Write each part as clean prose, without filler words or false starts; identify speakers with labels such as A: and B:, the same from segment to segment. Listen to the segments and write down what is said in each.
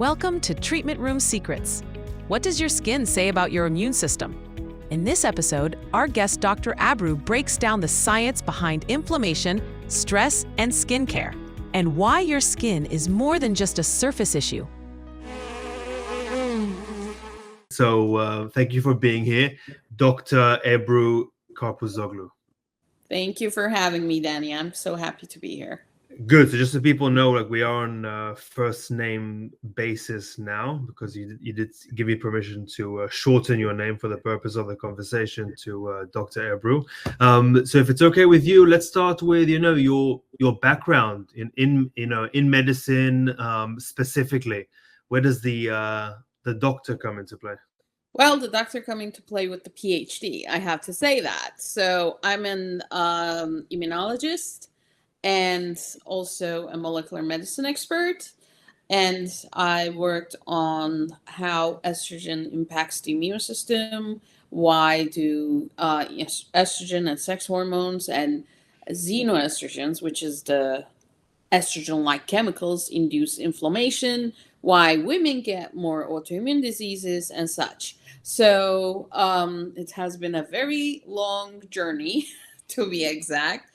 A: Welcome to Treatment Room Secrets. What does your skin say about your immune system? In this episode, our guest Dr. Abru breaks down the science behind inflammation, stress, and skincare, and why your skin is more than just a surface issue.
B: So thank you for being here, Dr. Ebru Karpuzoglu.
C: Thank you for having me, Dani. I'm so happy to be here.
B: Good. So just so people know, like we are on first name basis now because you did give me permission to shorten your name for the purpose of the conversation to Dr. Ebru. So if it's okay with you, let's start with your background in medicine specifically. Where does the doctor come into play?
C: Well, the doctor come into play with the PhD. I have to say that. So I'm an immunologist and also a molecular medicine expert. And I worked on how estrogen impacts the immune system, why do estrogen and sex hormones and xenoestrogens, which is the estrogen-like chemicals, induce inflammation, why women get more autoimmune diseases and such. So it has been a very long journey, to be exact.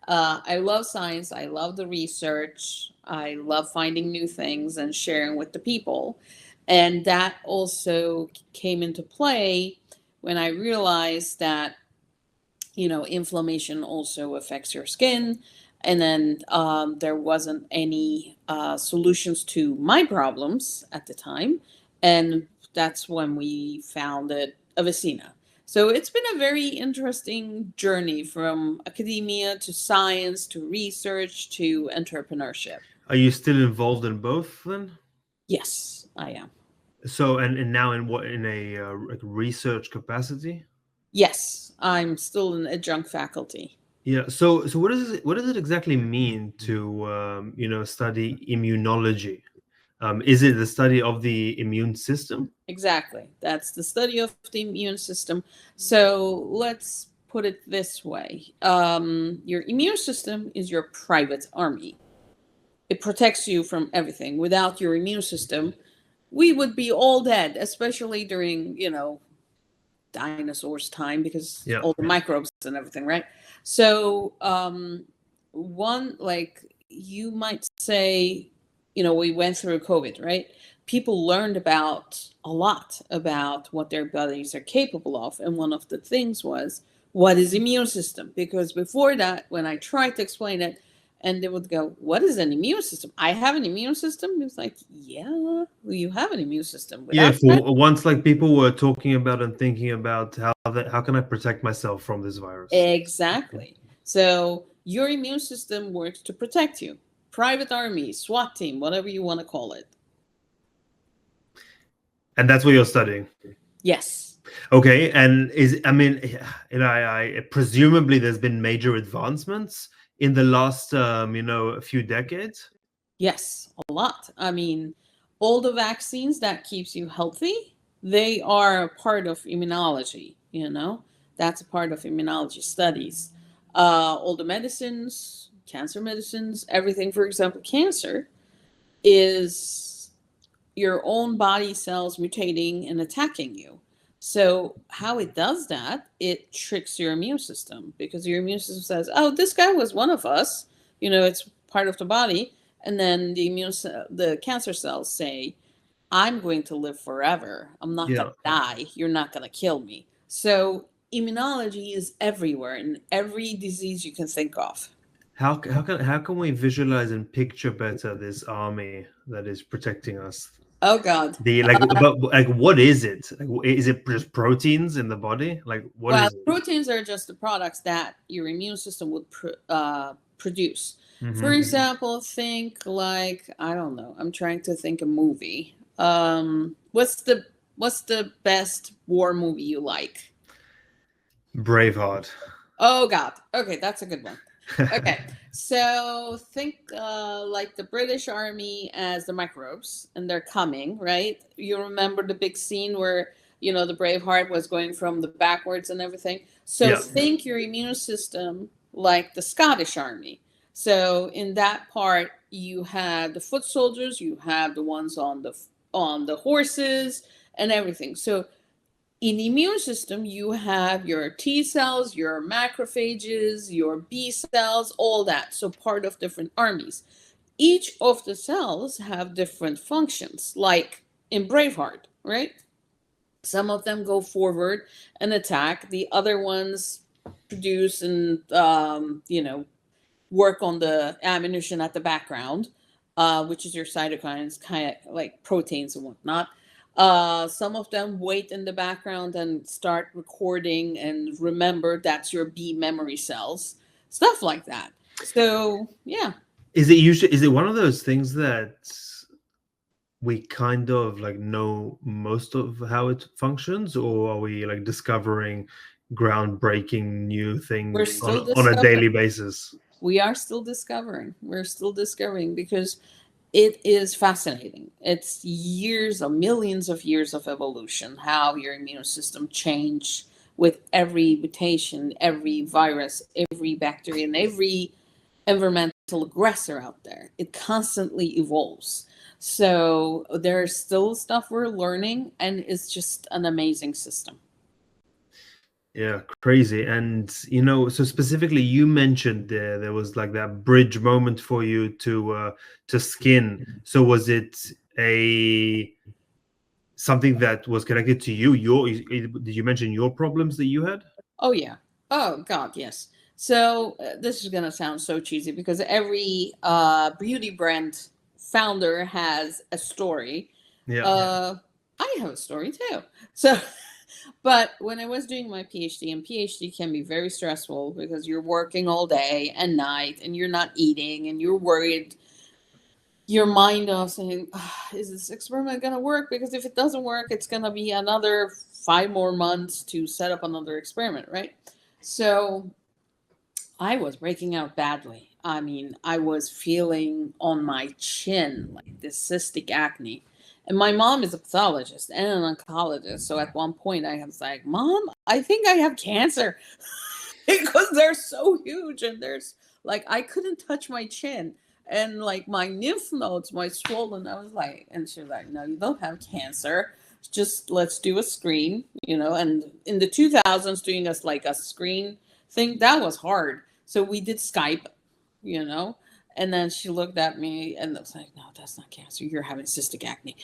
C: I love science. I love the research. I love finding new things and sharing with the people. And that also came into play when I realized that, inflammation also affects your skin. And then there wasn't any solutions to my problems at the time. And that's when we founded Aveseena. So it's been a very interesting journey from academia to science to research to entrepreneurship.
B: Are you still involved in both then?
C: Yes, I am.
B: So and now in a research capacity?
C: Yes, I'm still an adjunct faculty.
B: Yeah. So what does it exactly mean to study immunology? Is it the study of the immune system?
C: Exactly. That's the study of the immune system. So let's put it this way. Your immune system is your private army. It protects you from everything. Without your immune system, we would be all dead, especially during, dinosaurs' time because all the microbes and everything, right? So one, like you might say, we went through COVID, right? People learned a lot about what their bodies are capable of. And one of the things was, what is immune system? Because before that, when I tried to explain it, and they would go, what is an immune system? I have an immune system? It's like, yeah, well, you have an immune system.
B: Once like people were talking about and thinking about how can I protect myself from this virus?
C: Exactly. So your immune system works to protect you. Private army, SWAT team, whatever you want to call it.
B: And that's what you're studying?
C: Yes.
B: Okay. And I presumably there's been major advancements in the last a few decades?
C: Yes, a lot. I mean, all the vaccines that keeps you healthy, they are a part of immunology, That's a part of immunology studies. All the medicines, cancer medicines, everything, for example, cancer is your own body cells mutating and attacking you. So how it does that, it tricks your immune system because your immune system says, oh, this guy was one of us, it's part of the body. And then the cancer cells say, I'm going to live forever. I'm not going to die. You're not going to kill me. So immunology is everywhere in every disease you can think of.
B: How can we visualize and picture better this army that is protecting us?
C: Oh God!
B: What is it? Is it just proteins in the body?
C: Proteins are just the products that your immune system would produce.
B: Mm-hmm.
C: For example, think I don't know. I'm trying to think a movie. What's the best war movie you like?
B: Braveheart.
C: Oh God. Okay, that's a good one. Okay, so think like the British Army as the microbes, and they're coming, right? You remember the big scene where, the Braveheart was going from the backwards and everything? So think your immune system like the Scottish Army. So in that part, you have the foot soldiers, you have the ones on the on the horses and everything. So in the immune system, you have your T cells, your macrophages, your B cells, all that. So part of different armies. Each of the cells have different functions, like in Braveheart, right? Some of them go forward and attack. The other ones produce and, work on the ammunition at the background, which is your cytokines, kind of like proteins and whatnot. Some of them wait in the background and start recording and remember that's your B memory cells, stuff like that. So, yeah.
B: Is it one of those things that we kind of like know most of how it functions, or are we like discovering groundbreaking new things on a daily basis?
C: We are still discovering. We're still discovering because it is fascinating. It's years of millions of years of evolution, how your immune system changed with every mutation, every virus, every bacteria, and every environmental aggressor out there. It constantly evolves. So there's still stuff we're learning, and it's just an amazing system.
B: Yeah, crazy. And so specifically you mentioned there was like that bridge moment for you to skin. So was it something that was connected to you? Did you mention your problems that you had?
C: Oh yeah. Oh God, yes. So this is gonna sound so cheesy because every beauty brand founder has a story.
B: Yeah.
C: I have a story too. So but when I was doing my PhD, and PhD can be very stressful because you're working all day and night and you're not eating and you're worried your mind off saying, is this experiment going to work? Because if it doesn't work, it's going to be another 5 more months to set up another experiment, right? So I was breaking out badly. I mean, I was feeling on my chin like this cystic acne. And my mom is a pathologist and an oncologist. So at one point I was like, Mom, I think I have cancer because they're so huge. And there's like, I couldn't touch my chin. And like my lymph nodes, my swollen, I was like, and she's like, no, you don't have cancer. Just let's do a screen, and in the 2000s doing us like a screen thing, that was hard. So we did Skype, and then she looked at me and was like, no, that's not cancer. You're having cystic acne.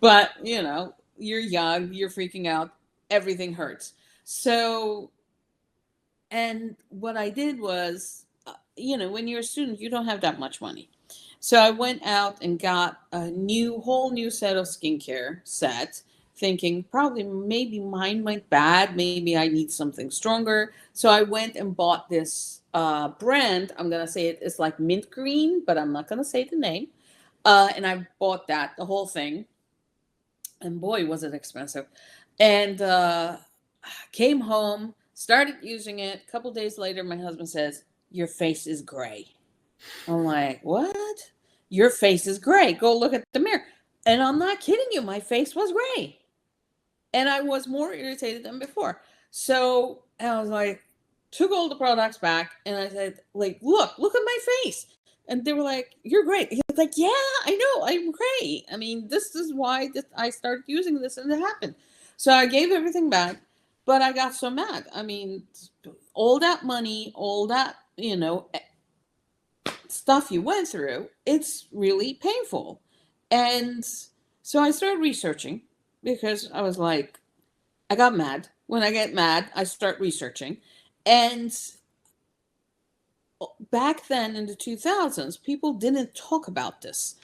C: But, you're young, you're freaking out. Everything hurts. So, and what I did was, when you're a student, you don't have that much money. So I went out and got a whole new set of skincare set, thinking probably maybe mine went bad. Maybe I need something stronger. So I went and bought this brand. I'm going to say it's like mint green, but I'm not going to say the name. And I bought the whole thing. And boy, was it expensive. And came home, started using it. A couple days later, my husband says, your face is gray. I'm like, what? Your face is gray. Go look at the mirror. And I'm not kidding you. My face was gray. And I was more irritated than before. So I was like, took all the products back. And I said, like, look at my face. And they were like, you're great. He was like, yeah, I know. I'm great. I mean, this is why I started using this and it happened. So I gave everything back. But I got so mad. I mean, all that money, all that, stuff you went through, it's really painful. And so I started researching because I was like, I got mad. When I get mad, I start researching. And back then in the 2000s, people didn't talk about this.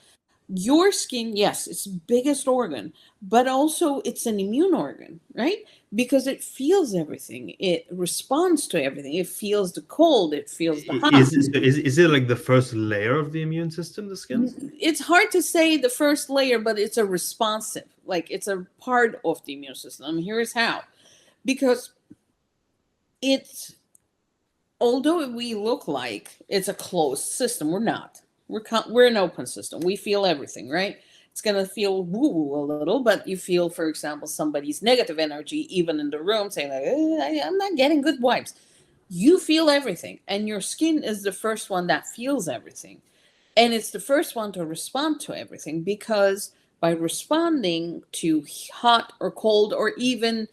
C: Your skin, yes, it's the biggest organ, but also it's an immune organ, right? Because it feels everything. It responds to everything. It feels the cold. It feels the hot.
B: Is it like the first layer of the immune system, the skin?
C: It's hard to say the first layer, but it's a responsive. Like it's a part of the immune system. Here's how. Because although we look like it's a closed system, we're not. We're an open system. We feel everything, right? It's going to feel woo-woo a little, but you feel, for example, somebody's negative energy, even in the room, saying like, I'm not getting good vibes. You feel everything, and your skin is the first one that feels everything. And it's the first one to respond to everything, because by responding to hot or cold or even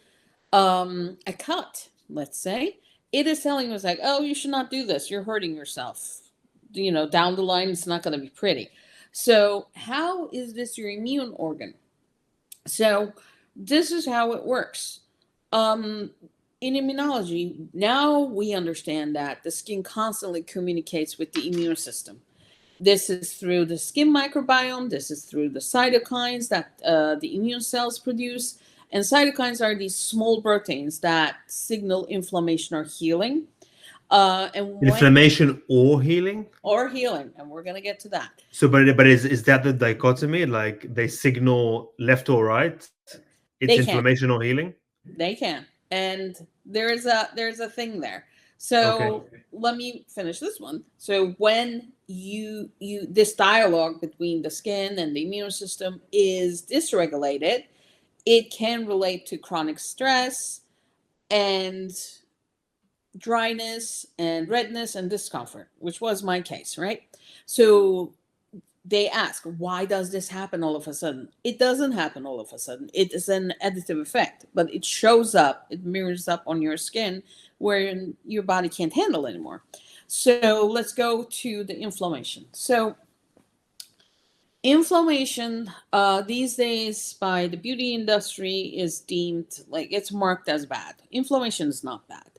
C: a cut, let's say, it is telling us like, oh, you should not do this. You're hurting yourself. Down the line, it's not going to be pretty. So how is this your immune organ? So this is how it works. In immunology, now we understand that the skin constantly communicates with the immune system. This is through the skin microbiome. This is through the cytokines that the immune cells produce. And cytokines are these small proteins that signal inflammation or healing.
B: Inflammation or healing?
C: Or healing, and we're going to get to that.
B: So, but is that the dichotomy? Like they signal left or right? It's inflammation or healing?
C: They can. And there's a thing there. So let me finish this one. So when you this dialogue between the skin and the immune system is dysregulated, it can relate to chronic stress and dryness and redness and discomfort, which was my case, right? So they ask, why does this happen all of a sudden? It doesn't happen all of a sudden. It is an additive effect, but it shows up, it mirrors up on your skin where your body can't handle anymore. So let's go to the inflammation. So inflammation these days by the beauty industry is deemed like it's marked as bad. Inflammation is not bad.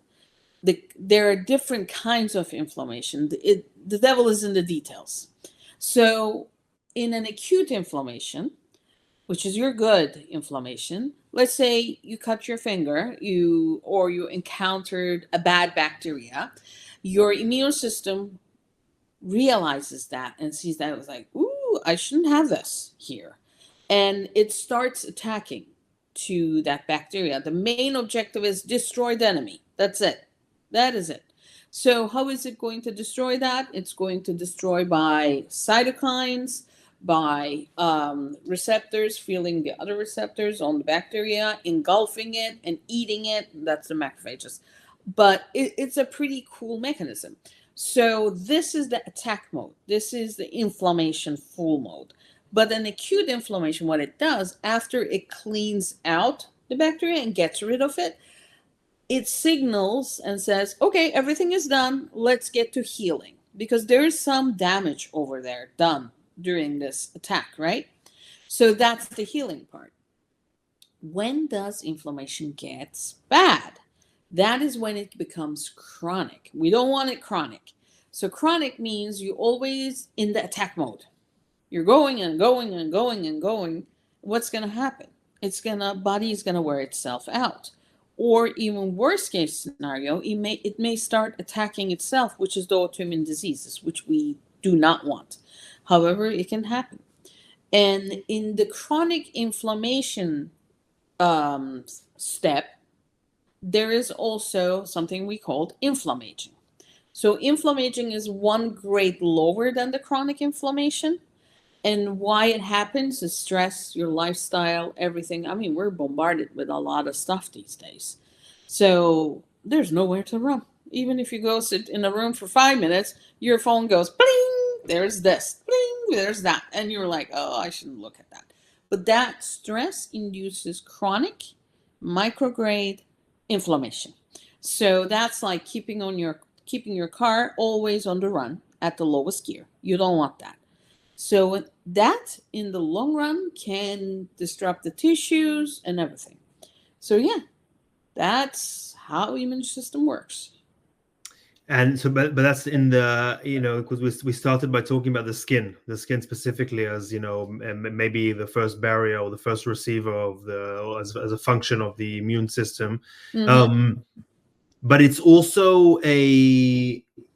C: There are different kinds of inflammation. The devil is in the details. So in an acute inflammation, which is your good inflammation, let's say you cut your finger, you encountered a bad bacteria, your immune system realizes that and sees that. It was like, ooh, I shouldn't have this here. And it starts attacking to that bacteria. The main objective is destroy the enemy. That's it. That is it. So how is it going to destroy that? It's going to destroy by cytokines, by receptors, feeling the other receptors on the bacteria, engulfing it and eating it. That's the macrophages. But it's a pretty cool mechanism. So this is the attack mode. This is the inflammation full mode. But an acute inflammation, what it does, after it cleans out the bacteria and gets rid of it, it signals and says, okay, everything is done. Let's get to healing. Because there is some damage over there done during this attack, right? So that's the healing part. When does inflammation get bad? That is when it becomes chronic. We don't want it chronic. So chronic means you're always in the attack mode. You're going and going and going and going. What's going to happen? Body is going to wear itself out. Or even worst case scenario, it may start attacking itself, which is the autoimmune diseases, which we do not want. However, it can happen. And in the chronic inflammation step, there is also something we called inflammaging. So inflammaging is one grade lower than the chronic inflammation. And why it happens is stress, your lifestyle, everything. I mean, we're bombarded with a lot of stuff these days. So there's nowhere to run. Even if you go sit in a room for 5 minutes, your phone goes, bling, there's this, bling, there's that. And you're like, oh, I shouldn't look at that. But that stress induces chronic, micrograde inflammation. So that's like keeping your car always on the run at the lowest gear. You don't want that. So that in the long run can disrupt the tissues and everything. So yeah, that's how the immune system works.
B: And so, but that's in the, because we started by talking about the skin specifically as, maybe the first barrier or the first receiver of as a function of the immune system. Mm-hmm. But it's also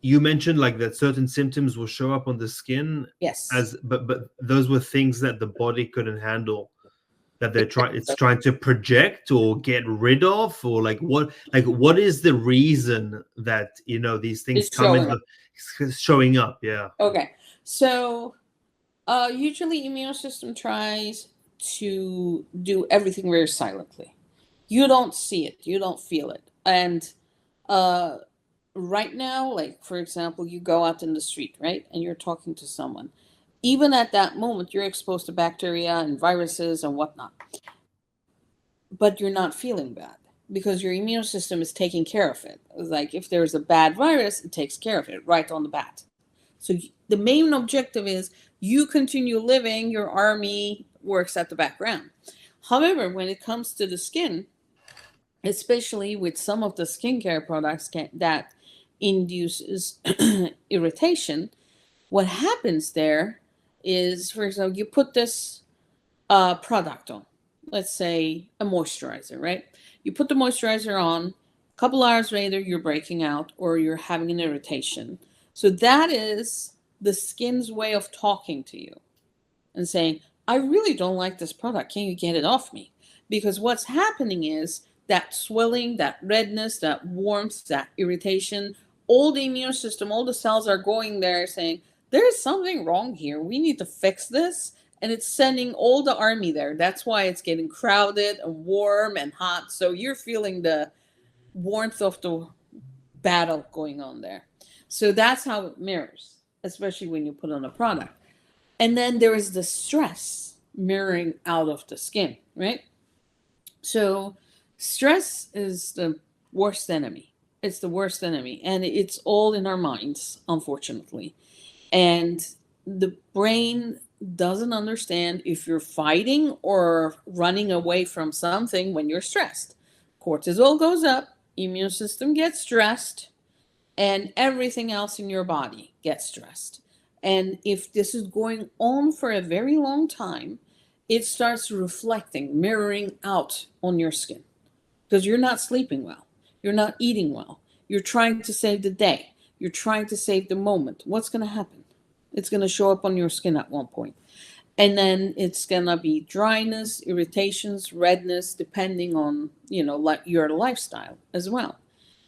B: you mentioned like that certain symptoms will show up on the skin.
C: Yes.
B: But those were things that the body couldn't handle, that it's trying to project or get rid of, or what is the reason that these things showing up? Yeah.
C: Okay. So usually immune system tries to do everything very silently. You don't see it, you don't feel it. And right now, like for example, you go out in the street, right, and you're talking to someone. Even at that moment, you're exposed to bacteria and viruses and whatnot, but you're not feeling bad because your immune system is taking care of it. Like if there's a bad virus, it takes care of it right on the bat. So the main objective is you continue living, your army works at the background. However, when it comes to the skin, especially with some of the skincare products that induces irritation, what happens there is, for example, you put this product on, let's say a moisturizer, right? You put the moisturizer on, a couple hours later, you're breaking out or you're having an irritation. So that is the skin's way of talking to you and saying, I really don't like this product. Can you get it off me? Because what's happening is that swelling, that redness, that warmth, that irritation, all the immune system, all the cells are going there saying, there's something wrong here. We need to fix this. And it's sending all the army there. That's why it's getting crowded and warm and hot. So you're feeling the warmth of the battle going on there. So that's how it mirrors, especially when you put on a product. And then there is the stress mirroring out of the skin, right? So stress is the worst enemy. It's the worst enemy. And it's all in our minds, unfortunately. And the brain doesn't understand if you're fighting or running away from something when you're stressed. Cortisol goes up, immune system gets stressed, and everything else in your body gets stressed. And if this is going on for a very long time, it starts reflecting, mirroring out on your skin because you're not sleeping well. You're not eating well. You're trying to save the day. You're trying to save the moment. What's going to happen? It's going to show up on your skin at one point. And then it's going to be dryness, irritations, redness, depending on, like your lifestyle as well.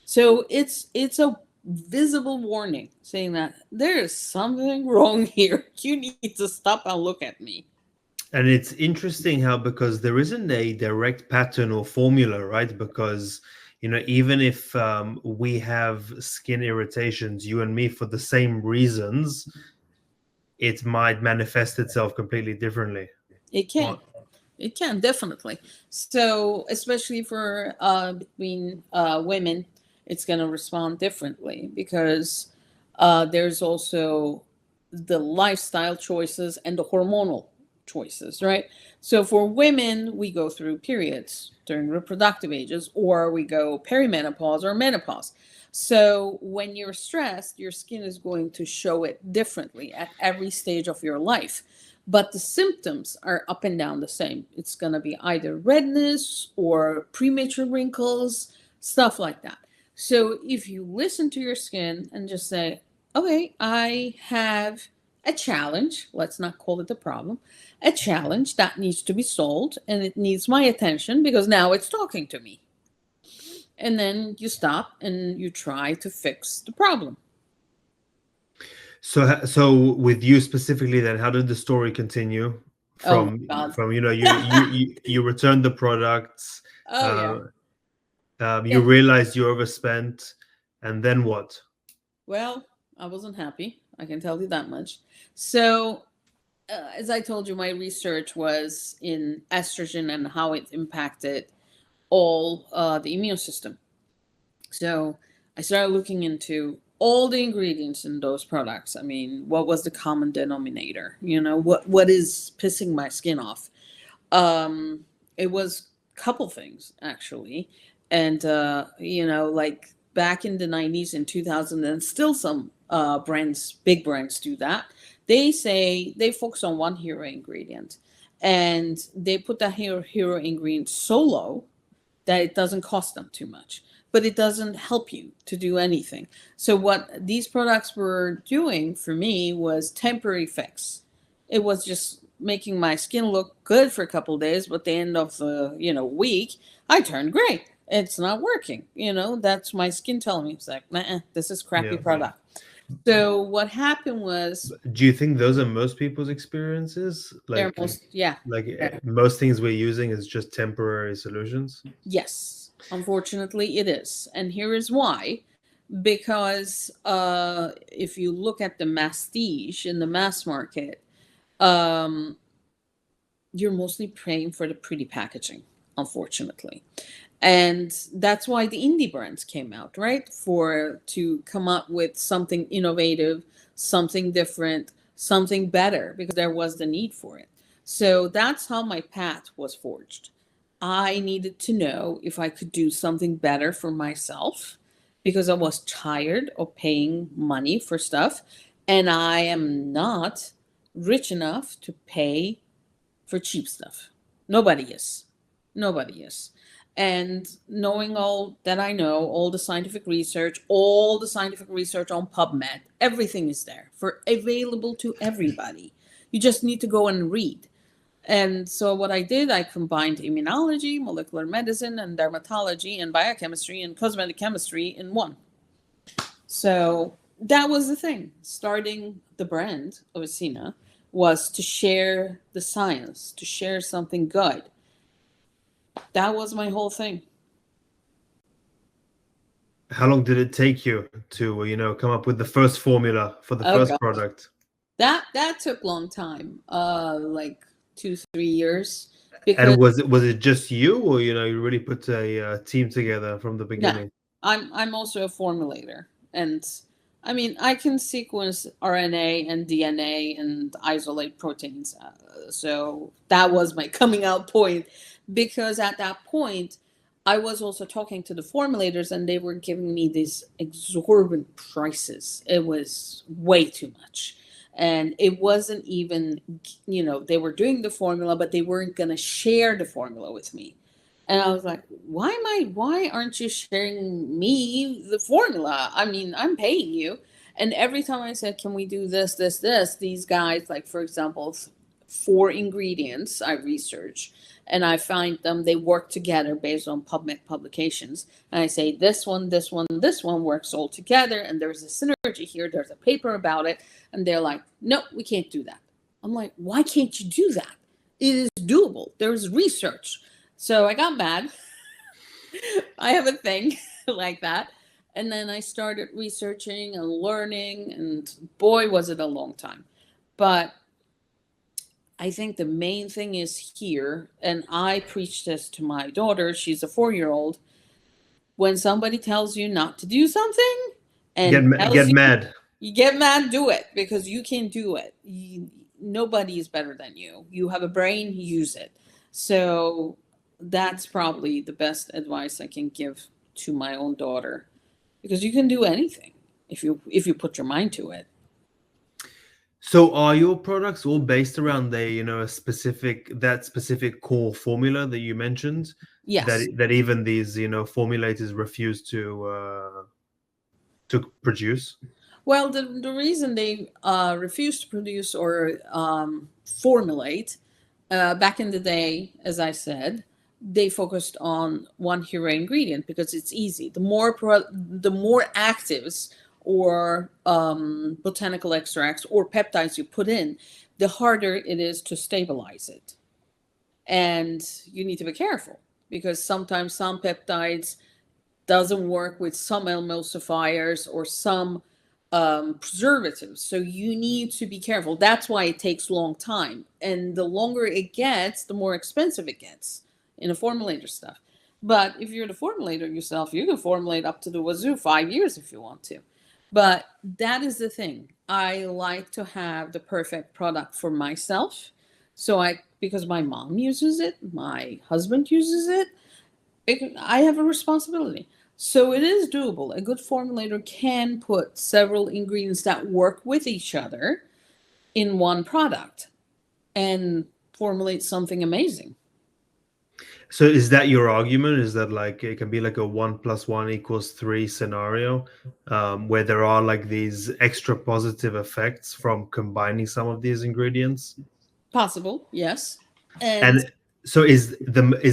C: So it's a visible warning saying that there is something wrong here. You need to stop and look at me.
B: And it's interesting how, because there isn't a direct pattern or formula, right? Because, even if we have skin irritations, you and me, for the same reasons, it might manifest itself completely differently.
C: It can. It can, definitely. So, especially for between women, it's going to respond differently because there's also the lifestyle choices and the hormonal choices, right? So for women, we go through periods during reproductive ages, or we go perimenopause or menopause. So when you're stressed, your skin is going to show it differently at every stage of your life. But the symptoms are up and down the same. It's going to be either redness or premature wrinkles, stuff like that. So if you listen to your skin and just say, okay, I have a challenge, let's not call it a problem, a challenge that needs to be solved, and it needs my attention because now it's talking to me. And then you stop and you try to fix the problem.
B: So with you specifically, then, how did the story continue? From you returned the products. You realized you overspent, and then what?
C: Well, I wasn't happy. I can tell you that much. So, as I told you, my research was in estrogen and how it impacted all the immune system. So I started looking into all the ingredients in those products. I mean, what was the common denominator? What is pissing my skin off? It was a couple things, actually. And, like back in the 90s and 2000, and still some big brands do that. They say they focus on one hero ingredient, and they put that hero ingredient so low that it doesn't cost them too much, but it doesn't help you to do anything. So what these products were doing for me was temporary fix. It was just making my skin look good for a couple of days, but at the end of the week, I turned gray. It's not working. That's my skin telling me, it's like, nah, this is crappy product. So what happened was...
B: Do you think those are most people's experiences? Most things we're using is just temporary solutions?
C: Yes, unfortunately it is. And here is why. because if you look at the masstige in the mass market, um, you're mostly paying for the pretty packaging, unfortunately. And that's why the indie brands came out, right? To come up with something innovative, something different, something better, because there was the need for it. So that's how my path was forged. I needed to know if I could do something better for myself because I was tired of paying money for stuff. And I am not rich enough to pay for cheap stuff. Nobody is. Nobody is. And knowing all that I know, all the scientific research, on PubMed, everything is there for available to everybody. You just need to go and read. And so what I did, I combined immunology, molecular medicine, and dermatology, and biochemistry, and cosmetic chemistry in one. So that was the thing. Starting the brand of Aveseena was to share the science, to share something good. That was my whole thing.
B: How long did it take you to, come up with the first formula for the first
C: God.
B: product?
C: That took a long time, like 2-3 years.
B: And was it just you, or you really put a team together from the beginning?
C: I'm also a formulator, and I mean I can sequence RNA and DNA and isolate proteins. So that was my coming out point, because at that point I was also talking to the formulators, and they were giving me these exorbitant prices. It was way too much. And it wasn't even, they were doing the formula, but they weren't going to share the formula with me. And I was like, why aren't you sharing me the formula? I mean, I'm paying you. And every time I said, can we do this, these guys, like, for example, 4 ingredients I research, and I find them, they work together based on PubMed publications. And I say, this one works all together, and there's a synergy here. There's a paper about it. And they're like, no, we can't do that. I'm like, why can't you do that? It is doable. There's research. So I got mad. I have a thing like that. And then I started researching and learning, and boy, was it a long time. But I think the main thing is here, and I preach this to my daughter. She's a 4-year-old. When somebody tells you not to do something and
B: get mad.
C: You get mad, do it, because you can do it. Nobody is better than you. You have a brain, use it. So that's probably the best advice I can give to my own daughter, because you can do anything if you put your mind to it.
B: So are your products all based around a specific core formula that you mentioned?
C: Yes.
B: That even these formulators refuse to produce?
C: Well, the reason they refuse to produce or formulate, back in the day, as I said, they focused on one hero ingredient because it's easy. The more actives or botanical extracts or peptides you put in, the harder it is to stabilize it. And you need to be careful, because sometimes some peptides doesn't work with some emulsifiers or some preservatives. So you need to be careful. That's why it takes a long time. And the longer it gets, the more expensive it gets in a formulator stuff. But if you're the formulator yourself, you can formulate up to the wazoo 5 years if you want to. But that is the thing. I like to have the perfect product for myself. Because my mom uses it, my husband uses it, I have a responsibility. So it is doable. A good formulator can put several ingredients that work with each other in one product and formulate something amazing.
B: So is that your argument? Is that like it can be like a 1 + 1 = 3 scenario, where there are like these extra positive effects from combining some of these ingredients?
C: Possible, yes.
B: And so is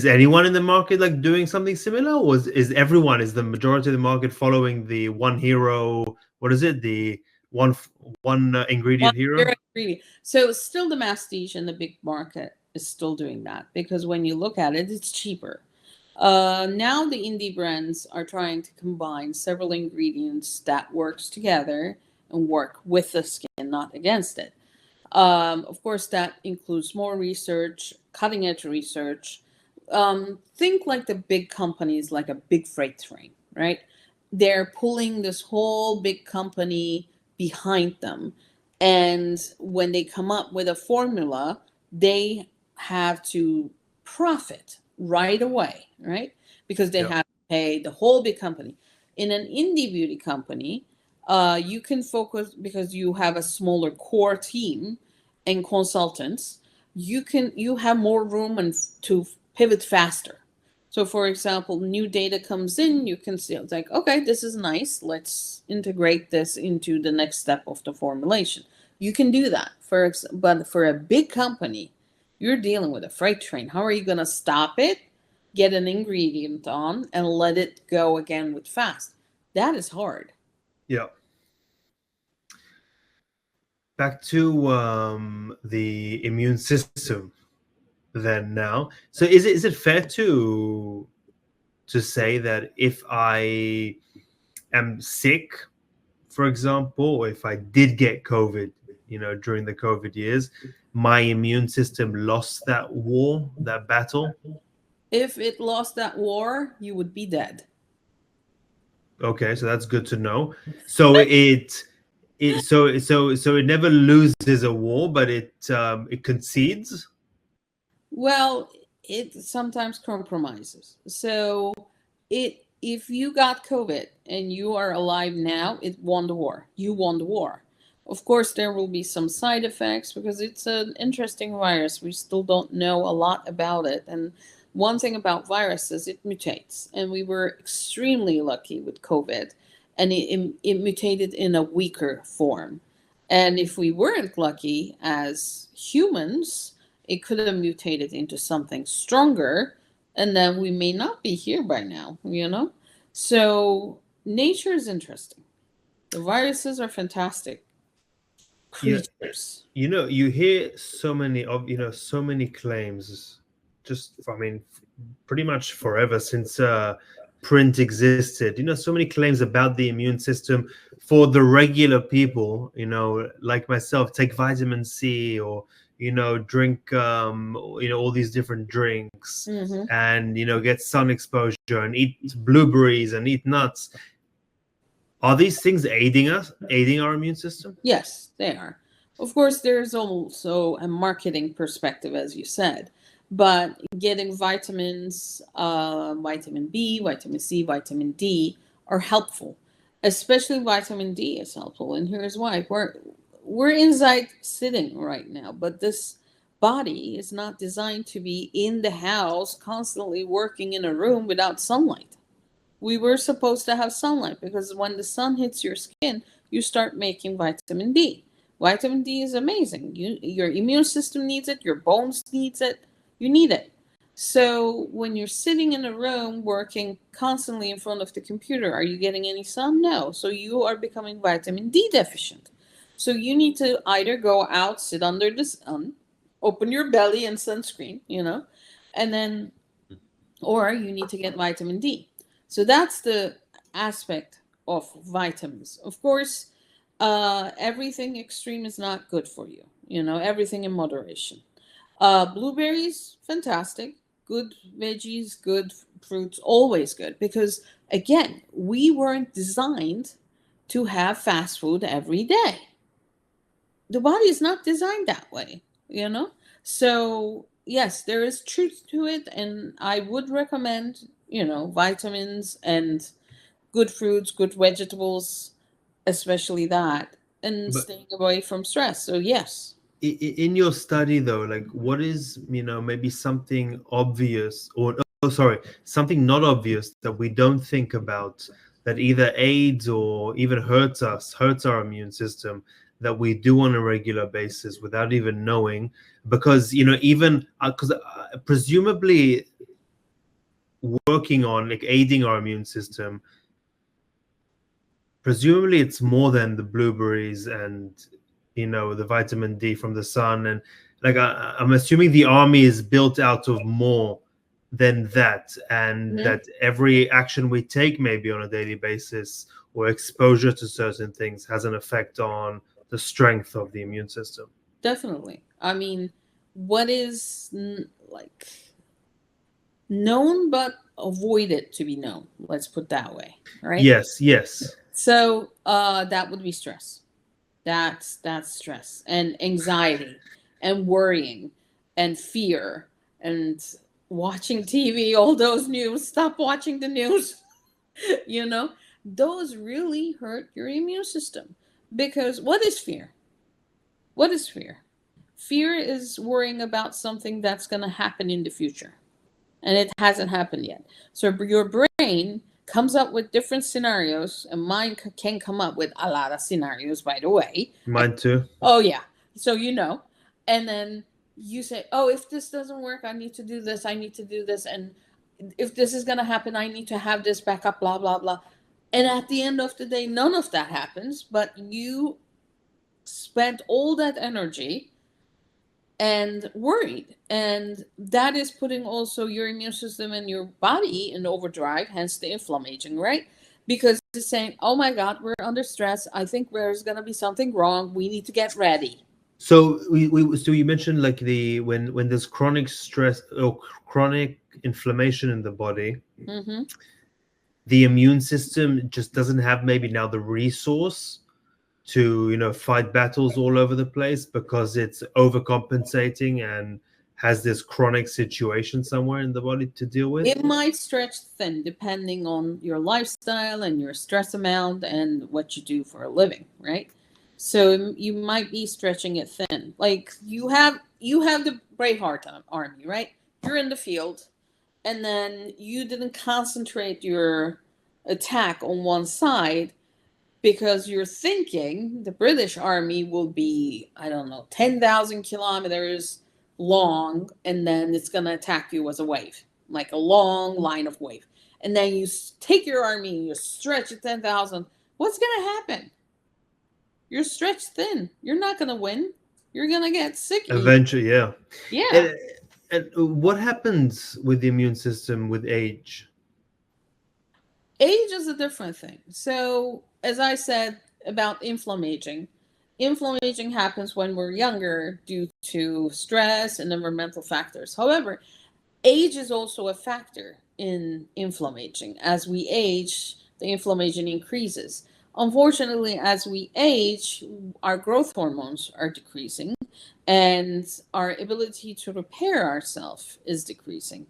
B: anyone in the market like doing something similar, or is the majority of the market following the one hero? What is it? The one ingredient hero?
C: So still the masstige in the big market is still doing that, because when you look at it, it's cheaper. Now the indie brands are trying to combine several ingredients that works together and work with the skin, not against it. Of course, that includes more research, cutting edge research. Think like the big companies, like a big freight train, right? They're pulling this whole big company behind them. And when they come up with a formula, they have to profit right away, right? Because they
B: Yeah.
C: have to pay the whole big company. In an indie beauty company, you can focus because you have a smaller core team and consultants. You have more room and to pivot faster. So, for example, new data comes in, you can see it's like, okay, this is nice. Let's integrate this into the next step of the formulation. You can do that. But for a big company, you're dealing with a freight train. How are you going to stop it, get an ingredient on, and let it go again with fast? That is hard.
B: Yeah. Back to the immune system then now. So is it fair to say that if I am sick, for example, or if I did get COVID, during the COVID years, my immune system lost that war, that battle?
C: If it lost that war, you would be dead.
B: Okay, so that's good to know. So it never loses a war, but it concedes.
C: Well, it sometimes compromises. So if you got COVID and you are alive now, it won the war. You won the war. Of course, there will be some side effects because it's an interesting virus. We still don't know a lot about it. And one thing about viruses, it mutates. And we were extremely lucky with COVID, and it mutated in a weaker form. And if we weren't lucky as humans, it could have mutated into something stronger, and then we may not be here by now. So nature is interesting. The viruses are fantastic creatures.
B: You hear so many claims, pretty much forever since print existed. So many claims about the immune system for the regular people, like myself. Take vitamin C, or drink all these different drinks,
C: Mm-hmm.
B: and get sun exposure, and eat blueberries and eat nuts. Are these things aiding our immune system?
C: Yes, they are. Of course, there's also a marketing perspective, as you said, but getting vitamins, vitamin B, vitamin C, vitamin D are helpful. Especially vitamin D is helpful, and here's why. We're inside sitting right now, but this body is not designed to be in the house constantly working in a room without sunlight. We were supposed to have sunlight because when the sun hits your skin, you start making vitamin D. Vitamin D is amazing. Your immune system needs it, your bones needs it, you need it. So when you're sitting in a room working constantly in front of the computer, are you getting any sun? No. So you are becoming vitamin D deficient. So you need to either go out, sit under the sun, open your belly and sunscreen, and then, or you need to get vitamin D. So that's the aspect of vitamins. Of course, everything extreme is not good for you. Everything in moderation. Blueberries, fantastic. Good veggies, good fruits, always good. Because again, we weren't designed to have fast food every day. The body is not designed that way. So yes, there is truth to it, and I would recommend vitamins and good fruits, good vegetables, especially that, and
B: But
C: staying away from stress. So yes.
B: in your study, though, like, what is maybe something obvious, or something not obvious that we don't think about, that either aids or even hurts our immune system, that we do on a regular basis without even knowing? Because even because presumably working on, like, aiding our immune system, presumably it's more than the blueberries and the vitamin D from the sun. And like I'm assuming the army is built out of more than that, and
C: Mhm.
B: that every action we take maybe on a daily basis or exposure to certain things has an effect on the strength of the immune system.
C: Definitely. I mean, what is like known but avoided to be known? Let's put that way, right?
B: Yes, yes.
C: So that would be stress. That's stress and anxiety and worrying and fear and watching TV, all those news. Stop watching the news. you know, those really hurt your immune system. Because what is fear? What is fear? Fear is worrying about something that's going to happen in the future, and it hasn't happened yet. So your brain comes up with different scenarios, and mine can come up with a lot of scenarios, by the way.
B: Mine too.
C: Oh, yeah. So, and then you say, oh, if this doesn't work, I need to do this, I need to do this. And if this is going to happen, I need to have this backup, blah, blah, blah. And at the end of the day, none of that happens, but you spent all that energy and worried, and that is putting also your immune system and your body in overdrive, hence the inflammaging, right? Because it's saying, oh my god, we're under stress, I think there's going to be something wrong, we need to get ready.
B: So so you mentioned like when there's chronic stress or chronic inflammation in the body,
C: Mm-hmm.
B: the immune system just doesn't have maybe now the resource to fight battles all over the place because it's overcompensating and has this chronic situation somewhere in the body to deal with.
C: It might stretch thin depending on your lifestyle and your stress amount and what you do for a living, right? So you might be stretching it thin. Like you have the Braveheart army, right? You're in the field, and then you didn't concentrate your attack on one side because you're thinking the British army will be, I don't know, 10,000 kilometers long, and then it's going to attack you as a wave, like a long line of wave. And then you take your army and you stretch it 10,000. What's going to happen? You're stretched thin. You're not going to win. You're going to get sick.
B: Eventually, yeah.
C: Yeah.
B: And what happens with the immune system with age?
C: Age is a different thing. So, as I said about inflammaging happens when we're younger due to stress and environmental factors. However, age is also a factor in inflammaging. As we age, the inflammation increases. Unfortunately, as we age, our growth hormones are decreasing and our ability to repair ourselves is decreasing.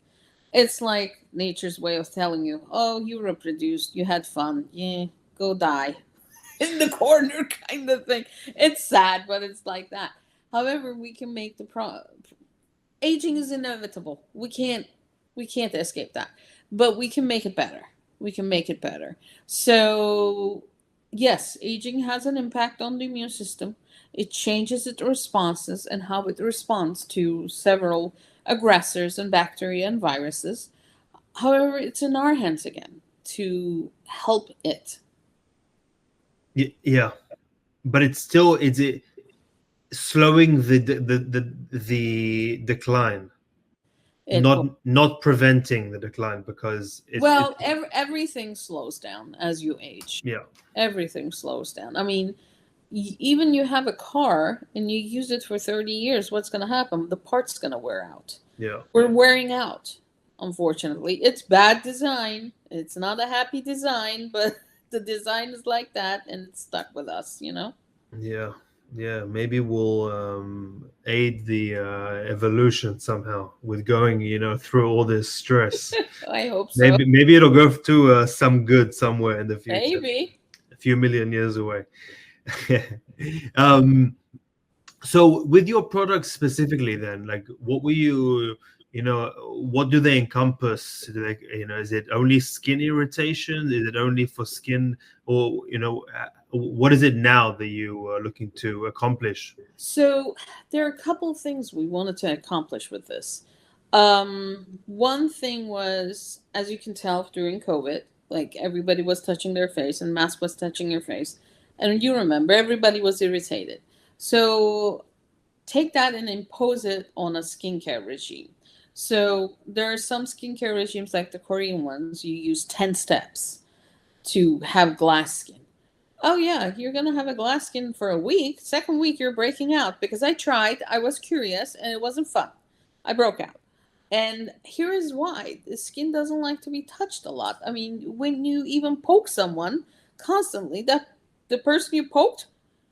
C: It's like nature's way of telling you, oh, you reproduced, you had fun, yeah, go die in the corner kind of thing. It's sad, but it's like that. However, we can make aging is inevitable. We can't escape that. But we can make it better. We can make it better. So, yes, aging has an impact on the immune system. It changes its responses and how it responds to several aggressors and bacteria and viruses. However, it's in our hands again to help it.
B: Yeah, but it's it slowing the decline,
C: It
B: not preventing the decline, because
C: everything slows down as you age.
B: Yeah.
C: Everything slows down. I mean, even you have a car and you use it for 30 years, what's going to happen? The part's going to wear out.
B: Yeah.
C: We're wearing out, unfortunately. It's bad design. It's not a happy design, but the design is like that and it's stuck with us,
B: Yeah, maybe we'll aid the evolution somehow with going through all this stress.
C: I hope so.
B: Maybe it'll go to some good somewhere in the future.
C: Maybe
B: a few million years away. So with your products specifically, then, like, what were what do they encompass? Is it only skin irritation? Is it only for skin, or what is it now that you are looking to accomplish?
C: So there are a couple of things we wanted to accomplish with this. One thing was, as you can tell, during COVID, like everybody was touching their face and mask was touching your face. And you remember, everybody was irritated. So take that and impose it on a skincare regime. So there are some skincare regimes like the Korean ones, you use 10 steps to have glass skin. Oh yeah, you're gonna have a glass skin for a week. Second week you're breaking out, because I tried, I was curious, and it wasn't fun. I broke out. And here is why. The skin doesn't like to be touched a lot. I mean, when you even poke someone constantly, that the person you poked,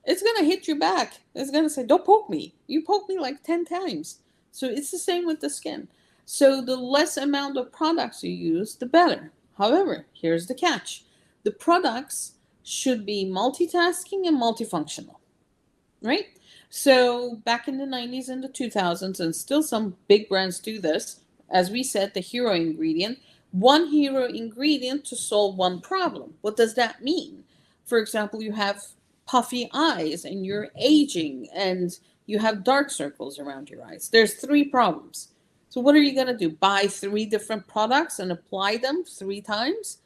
C: it's gonna hit you back. It's gonna say, "Don't poke me. You poked me like 10 times." So it's the same with the skin. So the less amount of products you use, the better. However, here's the catch. The products should be multitasking and multifunctional, right? So back in the 90s and the 2000s, and still some big brands do this, as we said, the hero ingredient, one hero ingredient to solve one problem. What does that mean? For example, you have puffy eyes and you're aging and you have dark circles around your eyes. There's 3 problems. So what are you going to do? Buy 3 different products and apply them 3 times?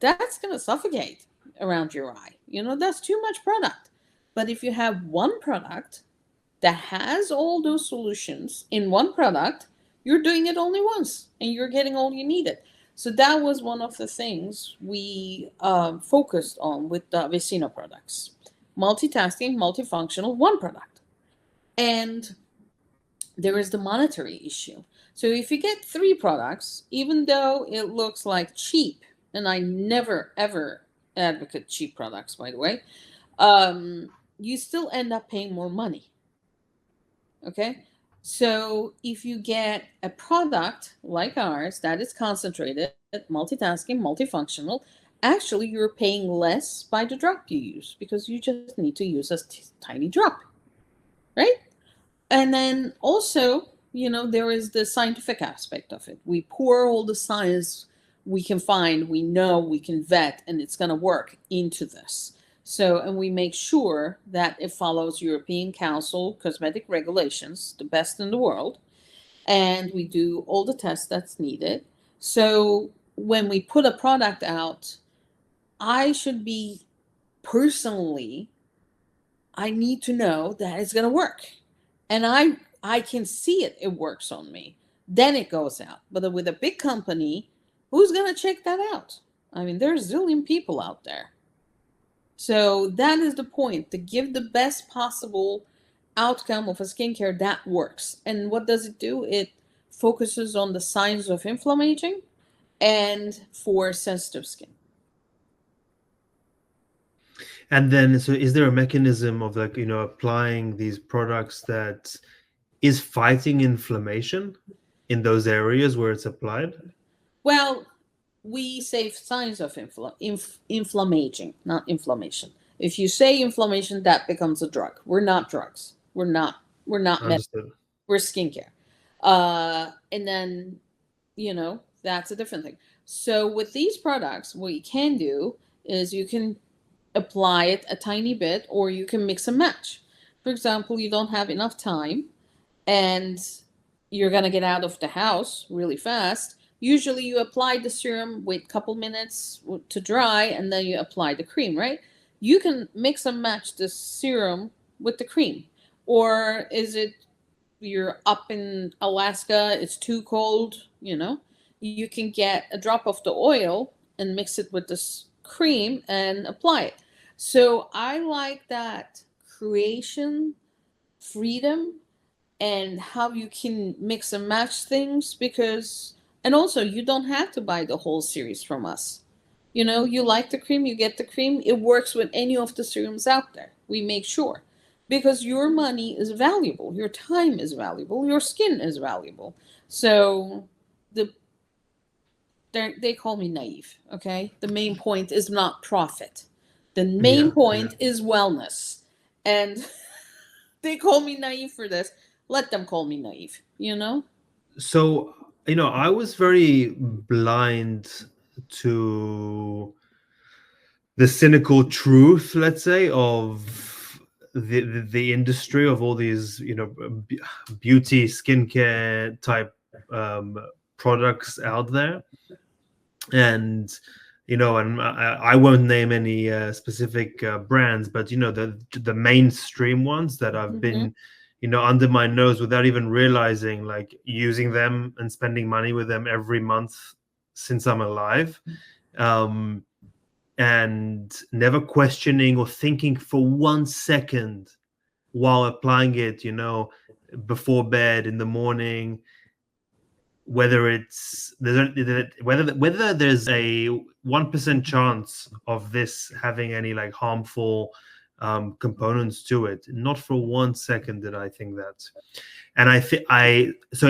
C: That's going to suffocate around your eye. That's too much product. But if you have one product that has all those solutions in one product, you're doing it only once and you're getting all you needed. So that was one of the things we focused on with the Aveseena products. Multitasking, multifunctional, one product. And there is the monetary issue. So if you get 3 products, even though it looks like cheap, and I never ever advocate cheap products, by the way, you still end up paying more money. Okay? So if you get a product like ours that is concentrated, multitasking, multifunctional, actually you're paying less by the drop you use, because you just need to use a tiny drop, right? And then also, there is the scientific aspect of it. We pour all the science we can find, we know, we can vet, and it's going to work into this. So, and we make sure that it follows European Council cosmetic regulations, the best in the world. And we do all the tests that's needed. So when we put a product out, I should be personally, I need to know that it's going to work. And I can see it works on me. Then it goes out. But with a big company, who's going to check that out? I mean, there's a zillion people out there. So that is the point, to give the best possible outcome of a skincare that works. And what does it do? It focuses on the signs of inflammaging and for sensitive skin.
B: And then, so is there a mechanism of applying these products that is fighting inflammation in those areas where it's applied?
C: Well, we say signs of inflammaging, not inflammation. If you say inflammation, that becomes a drug. We're not drugs. We're not medicine. We're skincare. And then, that's a different thing. So with these products, what you can do is you can apply it a tiny bit, or you can mix and match. For example, you don't have enough time and you're going to get out of the house really fast. Usually you apply the serum, wait a couple minutes to dry, and then you apply the cream, right? You can mix and match the serum with the cream. Or is it you're up in Alaska, it's too cold, you can get a drop of the oil and mix it with this cream and apply it. So I like that creation, freedom, and how you can mix and match things, because, and also you don't have to buy the whole series from us. You like the cream, you get the cream. It works with any of the serums out there. We make sure, because your money is valuable, your time is valuable, your skin is valuable. So they call me naive, okay? The main point is not profit. The main point is wellness. And they call me naive for this. Let them call me naive,
B: So, I was very blind to the cynical truth, let's say, of the industry of all these, beauty, skincare type products out there. And and I won't name any specific brands, but the mainstream ones that I've been under my nose without even realizing, like using them and spending money with them every month since I'm alive, and never questioning or thinking for 1 second while applying it, before bed, in the morning, whether there's a 1% chance of this having any like harmful components to it. Not for 1 second did I think that. And so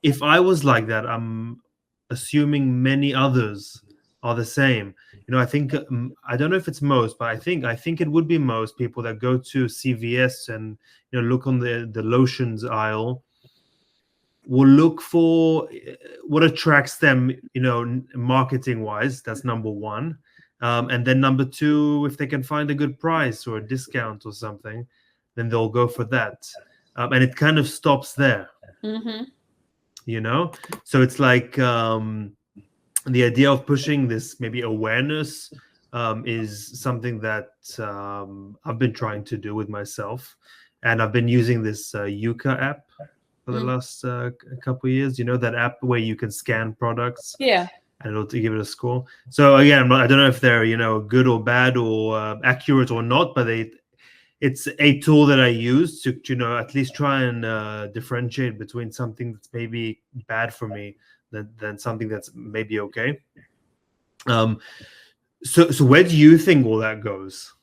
B: if I was like that, I'm assuming many others are the same. I think I don't know if it's most, but I think it would be most people that go to CVS and look on the lotions aisle, will look for what attracts them, marketing wise. That's number one. And then number two, if they can find a good price or a discount or something, then they'll go for that. And it kind of stops there.
C: Mm-hmm.
B: So it's like the idea of pushing this maybe awareness is something that I've been trying to do with myself. And I've been using this Yuka app for the last couple of years. That app where you can scan products,
C: yeah,
B: and it'll give it a score. So again, I don't know if they're good or bad or accurate or not, but it's a tool that I use to at least try and differentiate between something that's maybe bad for me than something that's maybe okay. So where do you think all that goes?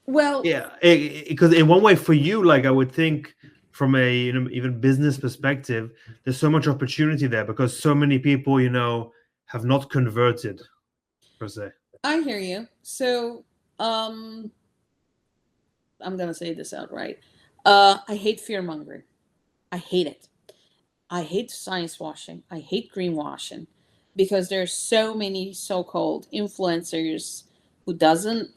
C: Well,
B: yeah, because in one way for you, like I would think, from a even business perspective, there's so much opportunity there because so many people have not converted per se.
C: I hear you. So I'm gonna say this outright. I hate fear mongering. I hate it. I hate science washing. I hate greenwashing, because there's so many so-called influencers who doesn't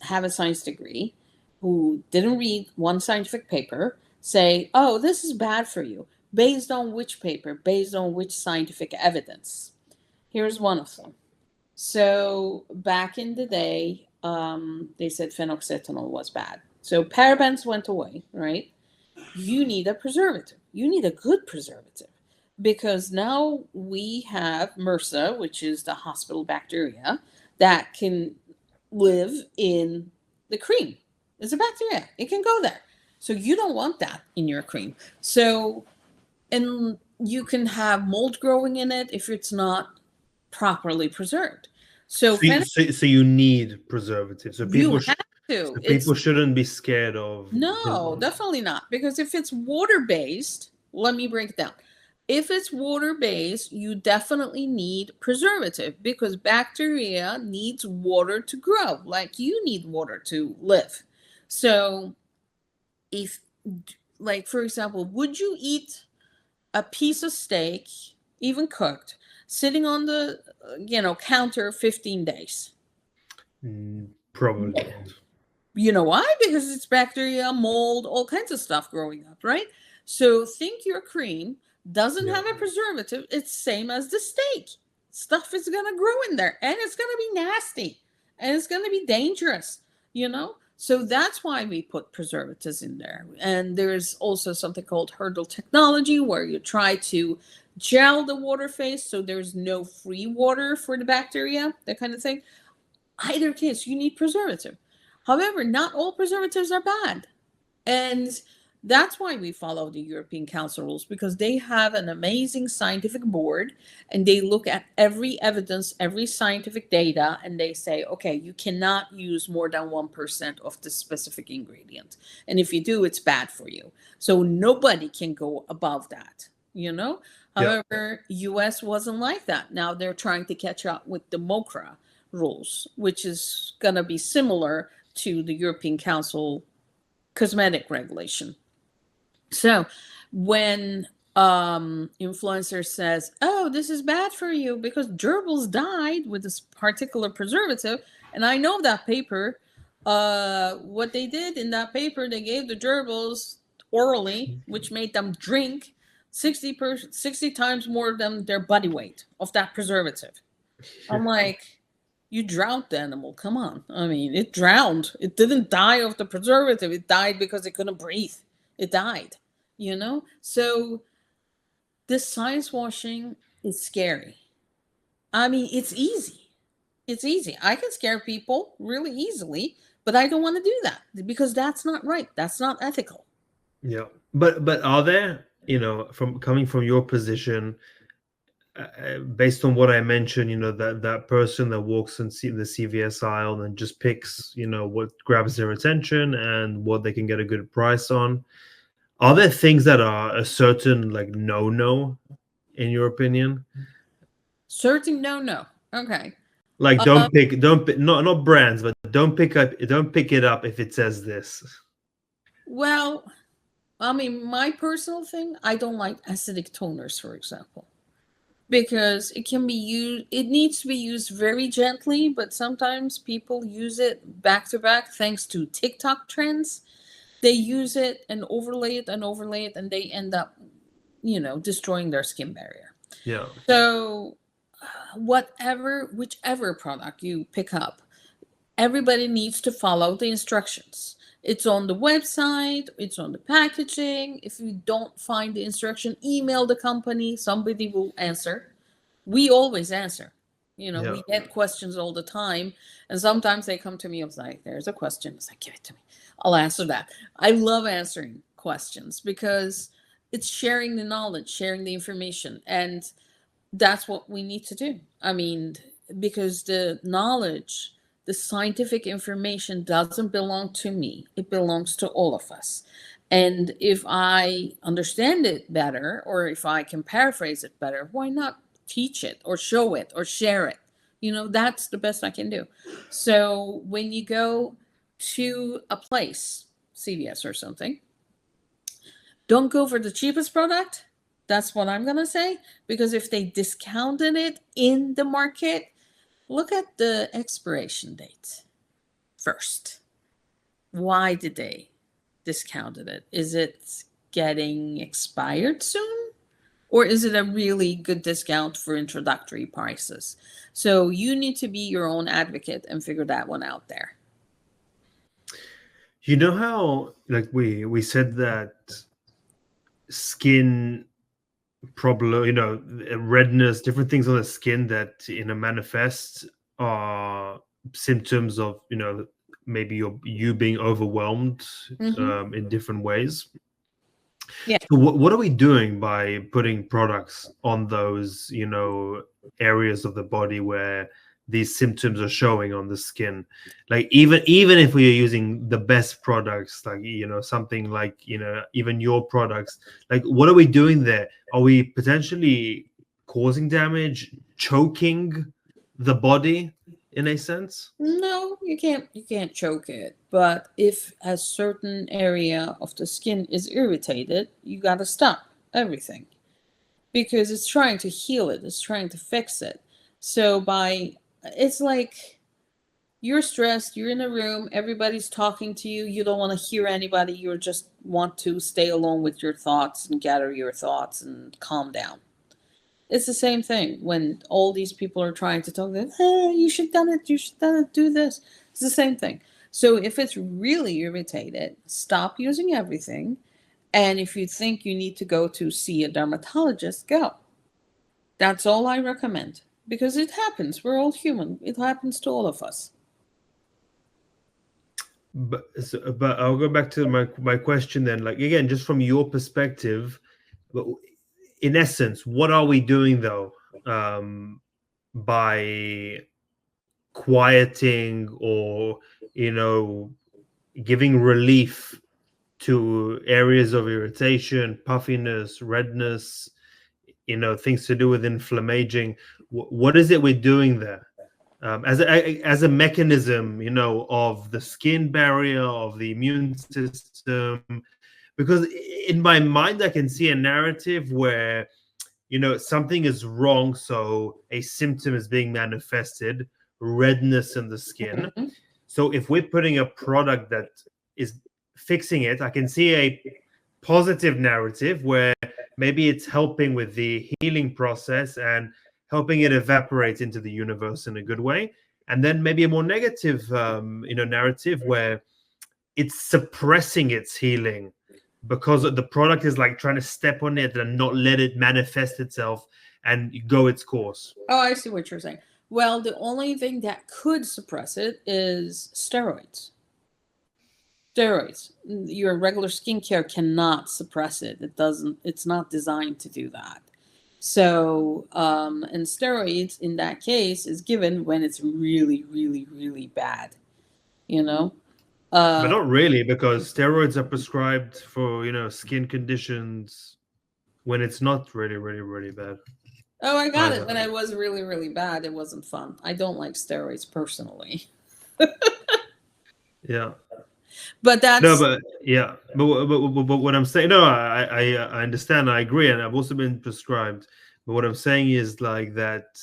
C: have a science degree, who didn't read one scientific paper, say, oh, this is bad for you. Based on which paper? Based on which scientific evidence? Here's one of them. So back in the day, they said phenoxyethanol was bad. So parabens went away, right? You need a preservative. You need a good preservative, because now we have MRSA, which is the hospital bacteria that can live in the cream. It's a bacteria. It can go there. So you don't want that in your cream. So, and you can have mold growing in it if it's not properly preserved. So
B: you need preservatives. So people
C: you have to.
B: So people shouldn't be scared of.
C: No, definitely not. Because if it's water-based, let me break it down. If it's water-based, you definitely need preservative, because bacteria needs water to grow, like you need water to live. So if, like, for example, would you eat a piece of steak, even cooked, sitting on the counter 15 days?
B: Probably not.
C: You know why? Because it's bacteria, mold, all kinds of stuff growing up, right? So think your cream doesn't have a preservative. It's same as the steak. Stuff is going to grow in there, and it's going to be nasty, and it's going to be dangerous, So that's why we put preservatives in there. And there's also something called hurdle technology, where you try to gel the water phase so there's no free water for the bacteria, that kind of thing. Either case, you need preservative. However, not all preservatives are bad. And that's why we follow the European Council rules, because they have an amazing scientific board, and they look at every evidence, every scientific data, and they say, okay, you cannot use more than 1% of the specific ingredient. And if you do, it's bad for you. So nobody can go above that, However, US wasn't like that. Now they're trying to catch up with the MOCRA rules, which is going to be similar to the European Council cosmetic regulation. So when influencer says, oh, this is bad for you because gerbils died with this particular preservative, and I know that paper, what they did in that paper, they gave the gerbils orally, which made them drink 60 times more than their body weight of that preservative. I'm like, You drowned the animal. Come on. I mean, it drowned. It didn't die of the preservative. It died because it couldn't breathe. It died, you know? So this science washing is scary. I mean, it's easy. It's easy. I can scare people really easily, but I don't want to do that because that's not right. That's not ethical.
B: Yeah. But are there, from coming from your position, based on what I mentioned, that person that walks in the CVS aisle and just picks, what grabs their attention and what they can get a good price on. Are there things that are a certain like no in your opinion?
C: Certain no. Okay.
B: Like don't pick not brands, but don't pick it up if it says this.
C: Well, I mean, my personal thing, I don't like acidic toners, for example, because it can be used, it needs to be used very gently, but sometimes people use it back to back thanks to TikTok trends. They use it and overlay it and overlay it, and they end up, destroying their skin barrier.
B: Yeah.
C: So, whichever product you pick up, everybody needs to follow the instructions. It's on the website, it's on the packaging. If you don't find the instruction, email the company, somebody will answer. We always answer.
B: Yeah.
C: We get questions all the time. And sometimes they come to me, I was like, there's a question. It's like, give it to me. I'll answer that. I love answering questions because it's sharing the knowledge, sharing the information. And that's what we need to do. I mean, because the knowledge, the scientific information doesn't belong to me. It belongs to all of us. And if I understand it better, or if I can paraphrase it better, why not teach it or show it or share it? That's the best I can do. So when you go to a place, CVS or something, don't go for the cheapest product. That's what I'm going to say. Because if they discounted it in the market, look at the expiration date first. Why did they discounted it? Is it getting expired soon? Or is it a really good discount for introductory prices? So you need to be your own advocate and figure that one out there.
B: You know how, like we said that skin problem, redness, different things on the skin that manifest are symptoms of maybe you being overwhelmed in different ways.
C: Yeah.
B: So what are we doing by putting products on those areas of the body where these symptoms are showing on the skin? Like even if we are using the best products, like something like even your products, like what are we doing there? Are we potentially causing damage, choking the body in a sense?
C: No, you can't choke it. But if a certain area of the skin is irritated, you got to stop everything because it's trying to heal it. It's trying to fix it. So it's like you're stressed, you're in a room, everybody's talking to you, you don't want to hear anybody, you just want to stay alone with your thoughts and gather your thoughts and calm down. It's the same thing when all these people are trying to talk that, hey, you should done it, do this. It's the same thing. So if it's really irritated, stop using everything. And if you think you need to go to see a dermatologist, go. That's all I recommend because it happens. We're all human. It happens to all of us.
B: But I'll go back to my question then. Like again, just from your perspective, but in essence, what are we doing though by quieting or giving relief to areas of irritation, puffiness, redness, things to do with inflammaging? What is it we're doing there as a mechanism, of the skin barrier, of the immune system? Because in my mind, I can see a narrative where, something is wrong. So a symptom is being manifested, redness in the skin.
C: Mm-hmm.
B: So if we're putting a product that is fixing it, I can see a positive narrative where maybe it's helping with the healing process and helping it evaporate into the universe in a good way. and then maybe a more negative, narrative where it's suppressing its healing because the product is like trying to step on it and not let it manifest itself and go its course.
C: Oh, I see what you're saying. Well, the only thing that could suppress it is steroids. Steroids. Your regular skincare cannot suppress it. It doesn't. It's not designed to do that. So, and steroids in that case is given when it's really, really, really bad. You know.
B: But not really, because steroids are prescribed for skin conditions when it's not really, really, really bad.
C: Oh, I got it. When I was really, really bad, it wasn't fun. I don't like steroids personally.
B: Yeah.
C: But that's
B: but what I'm saying, no, I understand, I agree, and I've also been prescribed. But what I'm saying is like that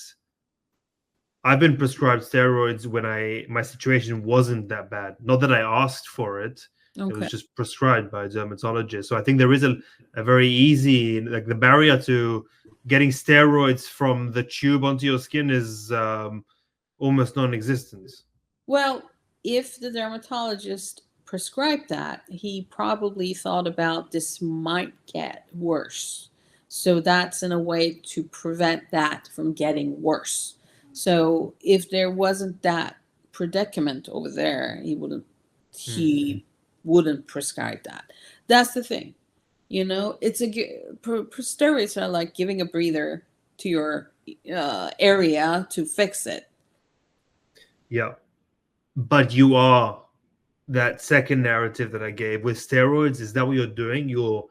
B: I've been prescribed steroids when my situation wasn't that bad. Not that I asked for it. Okay. It was just prescribed by a dermatologist. So I think there is a very easy, like the barrier to getting steroids from the tube onto your skin is almost non-existent.
C: Well, if the dermatologist prescribed that, he probably thought about this might get worse. So that's in a way to prevent that from getting worse. So if there wasn't that predicament over there, he wouldn't prescribe that. That's the thing. It's steroids are like giving a breather to your area to fix it.
B: Yeah. But you are that second narrative that I gave with steroids. Is that what you're doing? You're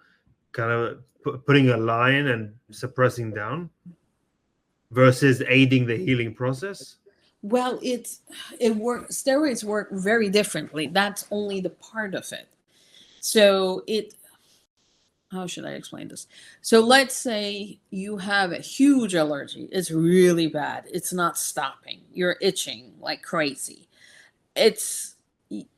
B: kind of putting a line and suppressing down versus aiding the healing process?
C: Well, it works. Steroids work very differently. That's only the part of it. So how should I explain this? So let's say you have a huge allergy. It's really bad. It's not stopping. You're itching like crazy. It's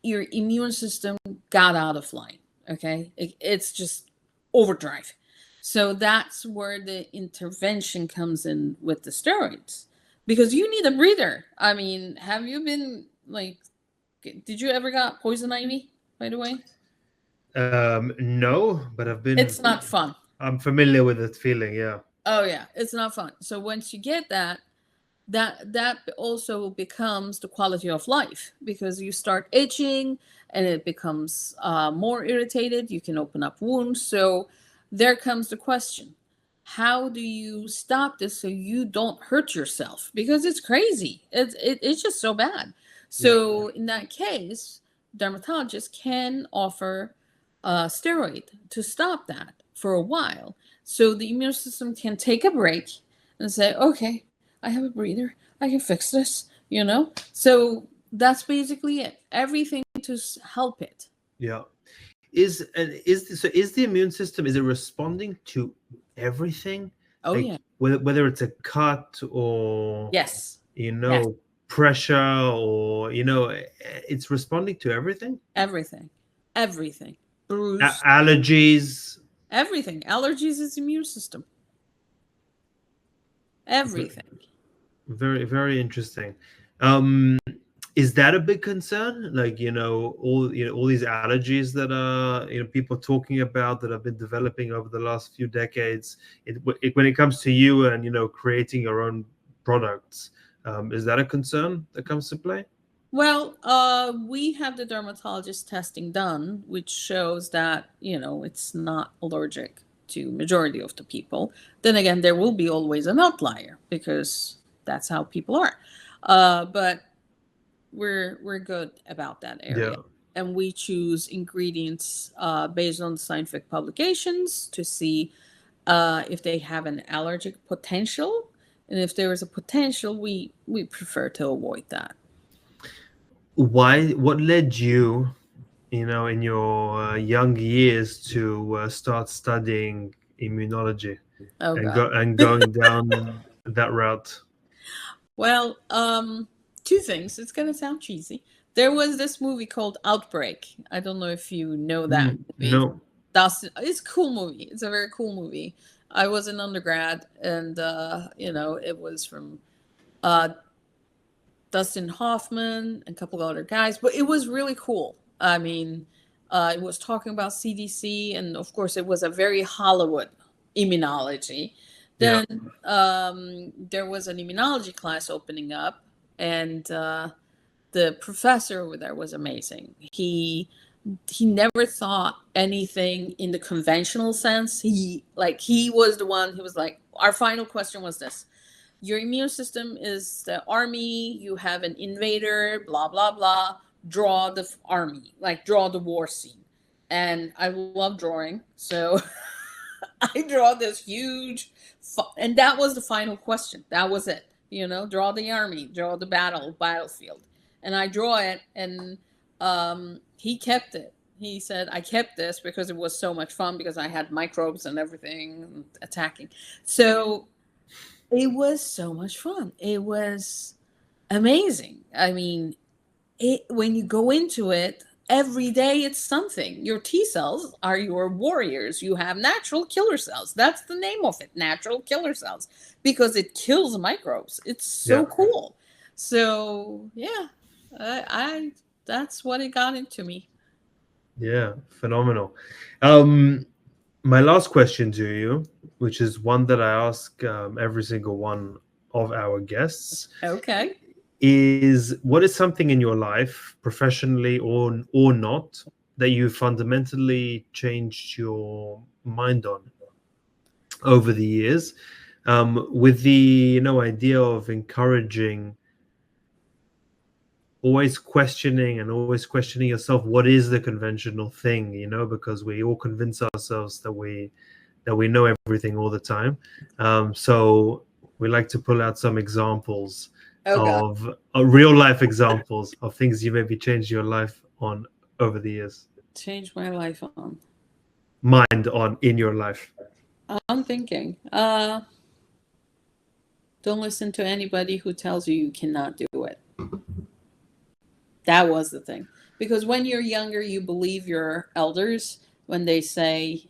C: your immune system got out of line. Okay. It's just overdrive. So that's where the intervention comes in with the steroids, because you need a breather. I mean, have you been did you ever got poison ivy, by the way?
B: No, but
C: It's not fun.
B: I'm familiar with that feeling. Yeah.
C: Oh yeah, it's not fun. So once you get that also becomes the quality of life, because you start itching and it becomes more irritated. You can open up wounds. So there comes the question: how do you stop this so you don't hurt yourself? Because it's crazy. It's just so bad. So in that case, dermatologists can offer a steroid to stop that for a while, so the immune system can take a break and say, okay, I have a breather, I can fix this, So that's basically it. Everything to help it.
B: Yeah. Is the immune system, is it responding to everything?
C: Oh, yeah.
B: Whether it's a cut or
C: yes,
B: pressure, or it's responding to everything.
C: Everything. Bruise.
B: Allergies.
C: Everything. Allergies is immune system. Everything.
B: Very, very interesting. Is that a big concern? Like, all these allergies that are, people talking about, that have been developing over the last few decades. When it comes to you and, creating your own products, is that a concern that comes to play?
C: Well, we have the dermatologist testing done, which shows that, it's not allergic to majority of the people. Then again, there will be always an outlier, because that's how people are. But we're good about that area. Yeah. And we choose ingredients based on scientific publications to see if they have an allergic potential. And if there is a potential, we prefer to avoid that.
B: What led you, in your young years to start studying immunology and going down that route?
C: Well, two things. It's gonna sound cheesy. There was this movie called Outbreak. I don't know if you know that movie.
B: No.
C: It's a cool movie. It's a very cool movie. I was an undergrad, and it was from Dustin Hoffman, and a couple of other guys, but it was really cool. I mean, it was talking about CDC, and of course, it was a very Hollywood immunology. Then there was an immunology class opening up, and the professor over there was amazing. He never thought anything in the conventional sense. He was the one who was like, our final question was this: your immune system is the army, you have an invader, blah blah blah, draw the army, like draw the war scene. And I love drawing, so I draw this huge and that was the final question. That was it. Draw the army, draw the battlefield. And I draw it, and he kept it. He said, I kept this because it was so much fun, because I had microbes and everything attacking. So it was so much fun. It was amazing. I mean, when you go into it, every day it's something. Your T cells are your warriors. You have natural killer cells. That's the name of it, natural killer cells, because it kills microbes. It's so cool. So yeah, I that's what it got into me.
B: Yeah, phenomenal. My last question to you, which is one that I ask every single one of our guests.
C: Okay.
B: Is what is something in your life, professionally or not, that you fundamentally changed your mind on over the years, with the idea of encouraging always questioning yourself, what is the conventional thing, because we all convince ourselves that we know everything all the time. So we like to pull out some examples of real life examples of things you maybe changed your life on over the years.
C: Change my life on.
B: Mind on in your life.
C: I'm thinking. Don't listen to anybody who tells you cannot do it. That was the thing. Because when you're younger, you believe your elders when they say,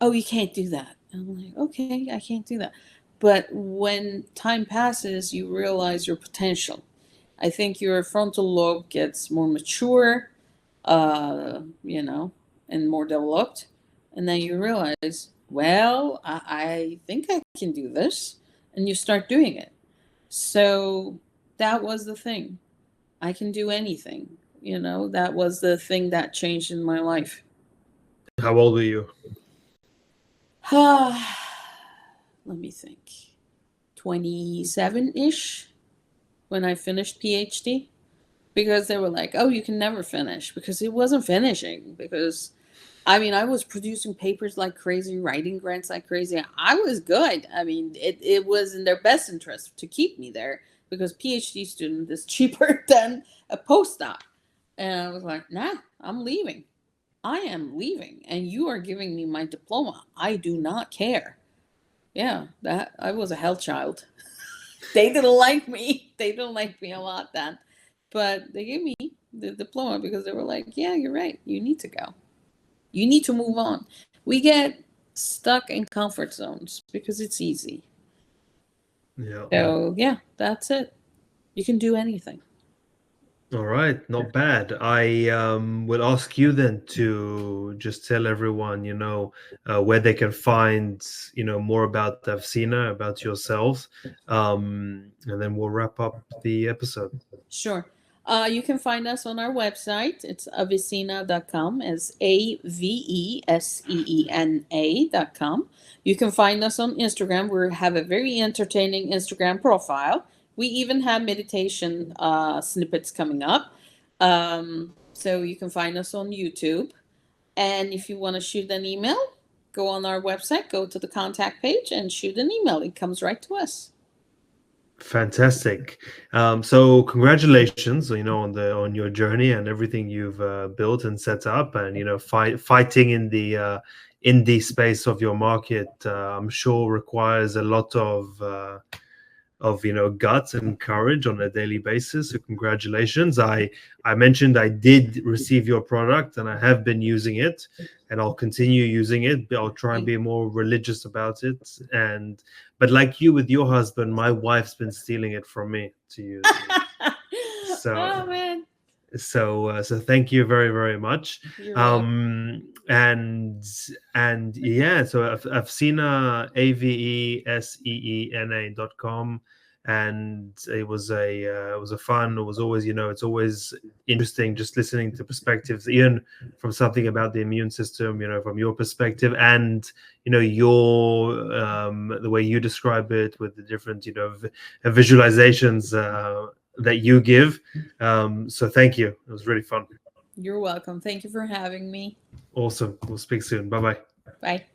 C: oh, you can't do that. And I'm like, okay, I can't do that. But when time passes, you realize your potential. I think your frontal lobe gets more mature, and more developed. And then you realize, well, I think I can do this. And you start doing it. So that was the thing. I can do anything. That was the thing that changed in my life.
B: How old were you?
C: Let me think. 27-ish when I finished PhD. Because they were like, oh, you can never finish. Because it wasn't finishing. Because, I was producing papers like crazy, writing grants like crazy. I was good. It was in their best interest to keep me there. Because PhD student is cheaper than a postdoc. And I was like, nah, I'm leaving. I am leaving. And you are giving me my diploma. I do not care. Yeah, that I was a hell child. They didn't like me. They didn't like me a lot then. But they gave me the diploma because they were like, yeah, you're right. You need to go. You need to move on. We get stuck in comfort zones because it's easy.
B: Yeah.
C: So, yeah, that's it. You can do anything.
B: All right, not bad. I will ask you then to just tell everyone, where they can find, more about Aveseena, about yourselves, and then we'll wrap up the episode.
C: Sure. You can find us on our website. It's Aveseena.com, as Aveseena.com. You can find us on Instagram. We have a very entertaining Instagram profile. We even have meditation snippets coming up. So you can find us on YouTube. And if you want to shoot an email, go on our website, go to the contact page and shoot an email. It comes right to us.
B: Fantastic. So congratulations, on your journey and everything you've built and set up, and fighting in the indie space of your market. I'm sure requires a lot of guts and courage on a daily basis. So congratulations. I mentioned I did receive your product and I have been using it, and I'll continue using it. I'll try and be more religious about it. But like you with your husband, my wife's been stealing it from me to use.
C: Oh man.
B: So thank you very, very much.
C: You're welcome.
B: And yeah, so Aveseena, AVESEENA.com, and it was a fun. It was always, it's always interesting just listening to perspectives, even from something about the immune system, from your perspective, and your the way you describe it with the different visualizations that you give. So thank you. It was really fun.
C: You're welcome. Thank you for having me.
B: Awesome. We'll speak soon. Bye-bye.
C: Bye.